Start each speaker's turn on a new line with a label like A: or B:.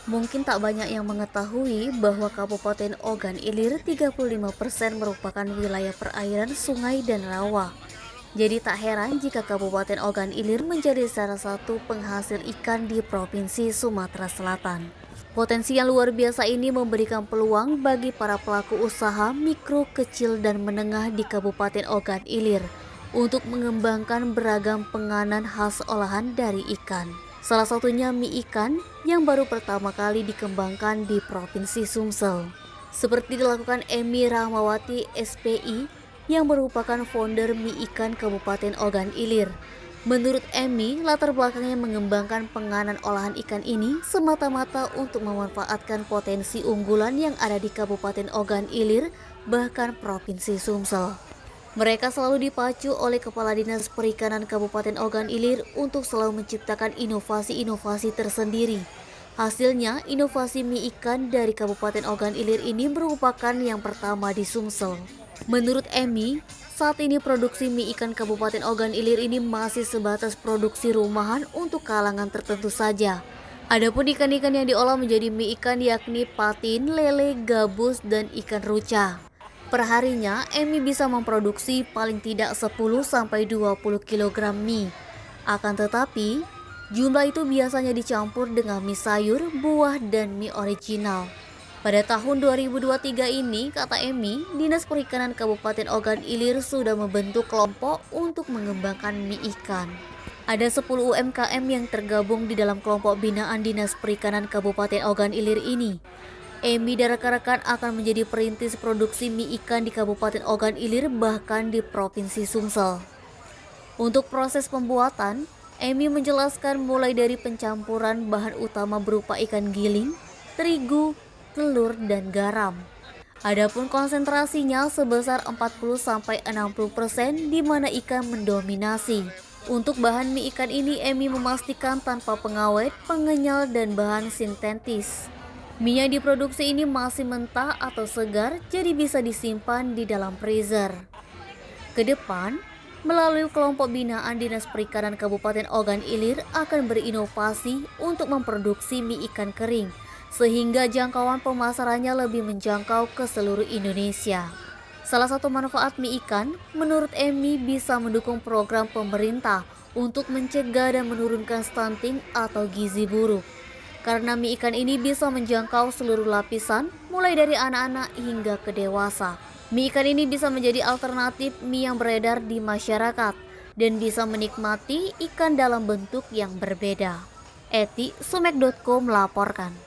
A: Mungkin tak banyak yang mengetahui bahwa Kabupaten Ogan Ilir 35% merupakan wilayah perairan sungai dan rawa. Jadi tak heran jika Kabupaten Ogan Ilir menjadi salah satu penghasil ikan di Provinsi Sumatera Selatan. Potensi yang luar biasa ini memberikan peluang bagi para pelaku usaha mikro, kecil, dan menengah di Kabupaten Ogan Ilir untuk mengembangkan beragam penganan khas olahan dari ikan. Salah satunya mie ikan yang baru pertama kali dikembangkan di Provinsi Sumsel. Seperti dilakukan Emi Rahmawati SPI yang merupakan founder mie ikan Kabupaten Ogan Ilir. Menurut Emi, latar belakangnya mengembangkan penganan olahan ikan ini semata-mata untuk memanfaatkan potensi unggulan yang ada di Kabupaten Ogan Ilir, bahkan Provinsi Sumsel. Mereka selalu dipacu oleh Kepala Dinas Perikanan Kabupaten Ogan Ilir untuk selalu menciptakan inovasi-inovasi tersendiri. Hasilnya, inovasi mie ikan dari Kabupaten Ogan Ilir ini merupakan yang pertama di Sumsel. Menurut Emi, saat ini produksi mie ikan Kabupaten Ogan Ilir ini masih sebatas produksi rumahan untuk kalangan tertentu saja. Adapun ikan-ikan yang diolah menjadi mie ikan yakni patin, lele, gabus, dan ikan ruca. Perharinya, Emi bisa memproduksi paling tidak 10-20 kg mie. Akan tetapi, jumlah itu biasanya dicampur dengan mie sayur, buah, dan mie original. Pada tahun 2023 ini, kata Emi, Dinas Perikanan Kabupaten Ogan Ilir sudah membentuk kelompok untuk mengembangkan mie ikan. Ada 10 UMKM yang tergabung di dalam kelompok binaan Dinas Perikanan Kabupaten Ogan Ilir ini. Emi dan rekan-rekan akan menjadi perintis produksi mie ikan di Kabupaten Ogan Ilir bahkan di Provinsi Sumsel. Untuk proses pembuatan, Emi menjelaskan mulai dari pencampuran bahan utama berupa ikan giling, terigu, telur, dan garam. Adapun konsentrasinya sebesar 40-60% di mana ikan mendominasi. Untuk bahan mie ikan ini Emi memastikan tanpa pengawet, pengenyal, dan bahan sintetis. Mie yang diproduksi ini masih mentah atau segar, jadi bisa disimpan di dalam freezer. Kedepan, melalui kelompok binaan Dinas Perikanan Kabupaten Ogan Ilir akan berinovasi untuk memproduksi mie ikan kering, sehingga jangkauan pemasarannya lebih menjangkau ke seluruh Indonesia. Salah satu manfaat mie ikan, menurut Emi, bisa mendukung program pemerintah untuk mencegah dan menurunkan stunting atau gizi buruk. Karena mie ikan ini bisa menjangkau seluruh lapisan, mulai dari anak-anak hingga ke dewasa. Mie ikan ini bisa menjadi alternatif mie yang beredar di masyarakat dan bisa menikmati ikan dalam bentuk yang berbeda. Eti, Sumek.co melaporkan.